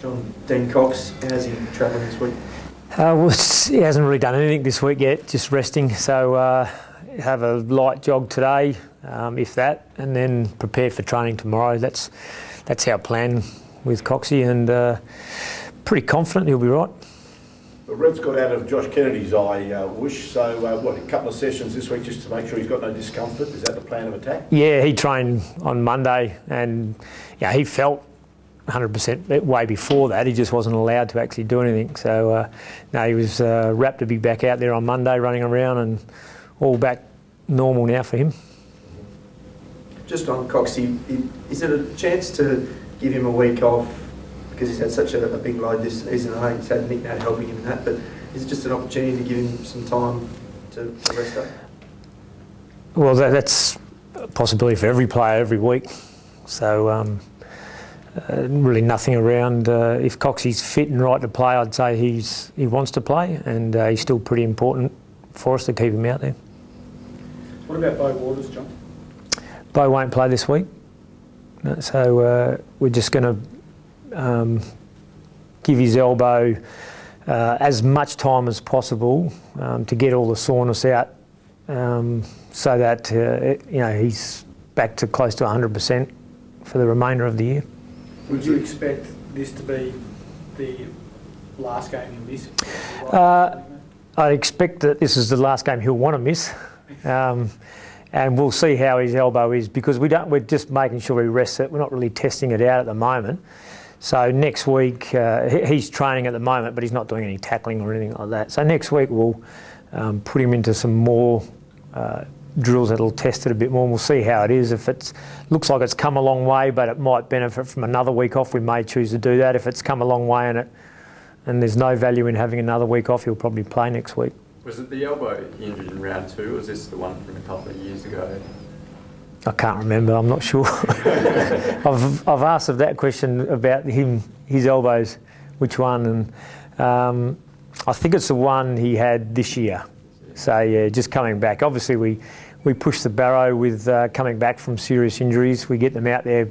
John, Dean Cox, how's he travelling this week? Well, he hasn't really done anything this week yet, just resting. So have a light jog today, if that, and then prepare for training tomorrow. That's our plan with Coxie, and pretty confident he'll be right. The Reds got out of Josh Kennedy's eye, Woosh, so what, a couple of sessions this week just to make sure he's got no discomfort. Is that the plan of attack? Yeah, he trained on Monday, and yeah, he felt 100% way before that. He just wasn't allowed to actually do anything. So no, he was rapt to be back out there on Monday running around, and all back normal now for him. Just on Coxie, is it a chance to give him a week off because he's had such a big load this season? I know he's had Nick Nat helping him in that, but is it just an opportunity to give him some time to rest up? Well, that's a possibility for every player every week. So really nothing around. If Coxie's fit and right to play, I'd say he wants to play, and he's still pretty important for us to keep him out there. What about Beau Waters, John? Beau won't play this week, so we're just going to give his elbow as much time as possible to get all the soreness out, so that he's back to close to 100% for the remainder of the year. Would you expect this to be the last game he'll miss? I expect that this is the last game he'll want to miss, and we'll see how his elbow is, because we're just making sure he rests it. We're not really testing it out at the moment. So next week, he's training at the moment, but he's not doing any tackling or anything like that. So next week we'll put him into some more drills that'll test it a bit more, and we'll see how it is. If it looks like it's come a long way, but it might benefit from another week off, we may choose to do that. If it's come a long way and there's no value in having another week off, he'll probably play next week. Was it the elbow he injured in round 2, or was this the one from a couple of years ago? I can't remember, I'm not sure. I've asked of that question about his elbows, which one, and I think it's the one he had this year. So yeah, just coming back. Obviously we push the barrow with coming back from serious injuries. We get them out there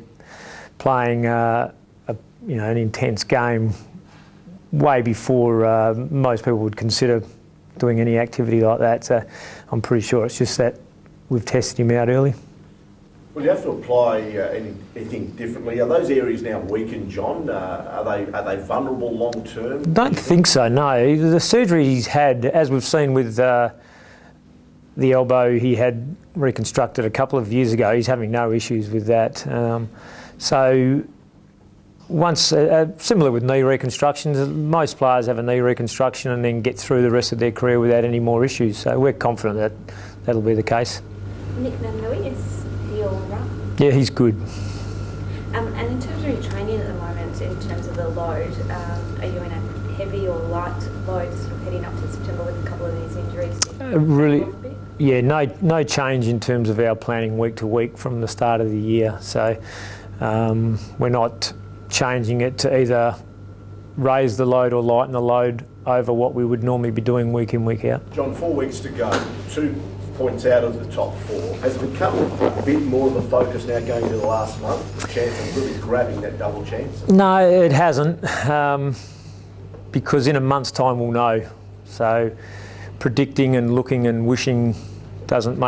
playing an intense game way before most people would consider doing any activity like that. So I'm pretty sure it's just that we've tested him out early. Will you have to apply anything differently? Are those areas now weakened, John? Are they vulnerable long term? Don't think so, no. The surgery he's had, as we've seen with the elbow he had reconstructed a couple of years ago, he's having no issues with that. So once, similar with knee reconstructions, most players have a knee reconstruction and then get through the rest of their career without any more issues. So we're confident that that'll be the case. Nick Nat, is he all right? Yeah, he's good. And in terms of your training at the moment, in terms of the load, are you in a heavy or light load sort of heading up to September with a couple of these injuries? Really, yeah, no change in terms of our planning week to week from the start of the year. So we're not changing it to either raise the load or lighten the load over what we would normally be doing week in, week out. John, 4 weeks to go, 2 points out of the top 4. Has it become a bit more of a focus now going into the last month, the chance of really grabbing that double chance? No, it hasn't, because in a month's time we'll know. So predicting and looking and wishing doesn't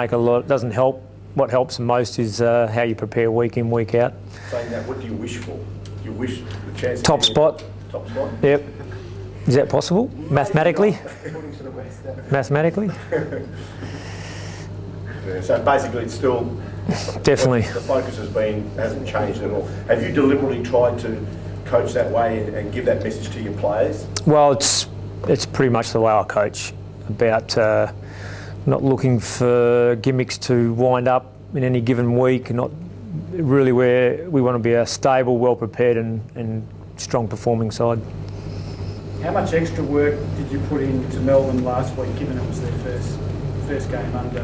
help. What helps the most is how you prepare week in, week out. Saying that, what do you wish for? Do you wish the chance of top spot? Top spot? Yep. Is that possible? Mathematically? Mathematically? Yeah, so basically it's still... Definitely. The focus hasn't changed at all. Have you deliberately tried to coach that way and give that message to your players? Well, it's pretty much the way I coach, about not looking for gimmicks to wind up in any given week, and not really where we want to be a stable, well-prepared and strong performing side. How much extra work did you put into Melbourne last week, given it was their first game under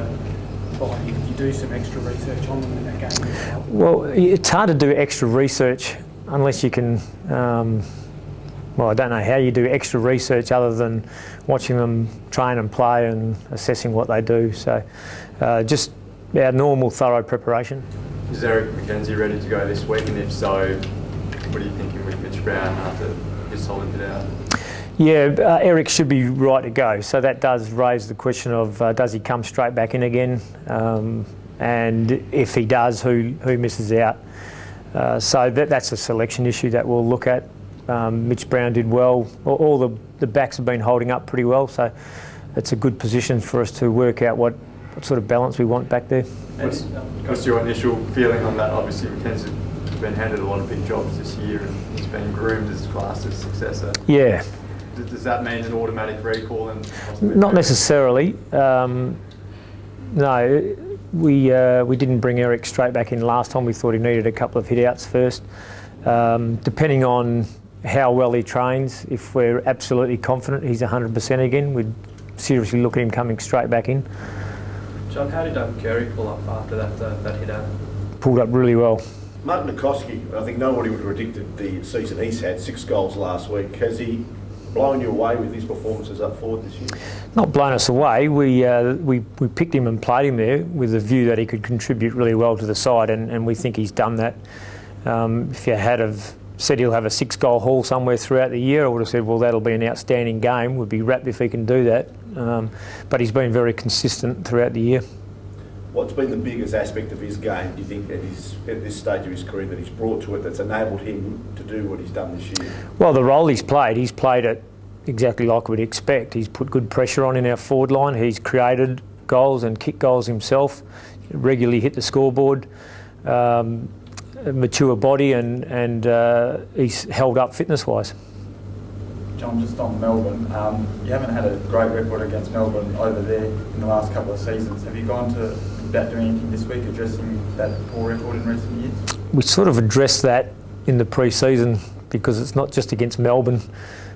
Biden? Did you do some extra research on them in that game? Well, it's hard to do extra research unless you can... well, I don't know how you do extra research other than watching them train and play and assessing what they do. So just our normal thorough preparation. Is Eric McKenzie ready to go this week? And if so, What are you thinking with Mitch Brown after his solid bit out? Yeah, Eric should be right to go. So that does raise the question of does he come straight back in again? And if he does, who misses out? So that's a selection issue that we'll look at. Mitch Brown did well. All the backs have been holding up pretty well, so it's a good position for us to work out what sort of balance we want back there. What's your initial feeling on that? Obviously, Mackenzie's been handed a lot of big jobs this year and he's been groomed as classed as successor. Yeah. Does that mean an automatic recall? Not necessarily. No, we didn't bring Eric straight back in last time. We thought he needed a couple of hit-outs first. Depending on how well he trains, if we're absolutely confident he's 100% again, we'd seriously look at him coming straight back in. John, how did Curry pull up after that hit-out? Pulled up really well. Mark Nikoski, I think nobody would have predicted the season he's had, 6 goals last week. Has he blown you away with his performances up forward this year? Not blown us away. We picked him and played him there with the view that he could contribute really well to the side, and we think he's done that. If you had have said he'll have a 6-goal haul somewhere throughout the year, I would have said, well, that'll be an outstanding game. We'd be rapt if he can do that. But he's been very consistent throughout the year. What's been the biggest aspect of his game, do you think, at this stage of his career that he's brought to it that's enabled him to do what he's done this year? Well, the role he's played it exactly like we'd expect. He's put good pressure on in our forward line. He's created goals and kicked goals himself, regularly hit the scoreboard, a mature body, and he's held up fitness-wise. John, just on Melbourne, you haven't had a great record against Melbourne over there in the last couple of seasons. Have you gone to about doing anything this week, addressing that poor record in recent years? We sort of addressed that in the pre-season because it's not just against Melbourne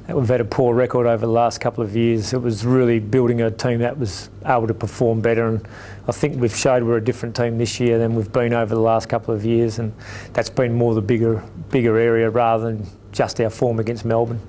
that we've had a poor record over the last couple of years. It was really building a team that was able to perform better, and I think we've showed we're a different team this year than we've been over the last couple of years, and that's been more the bigger area rather than just our form against Melbourne.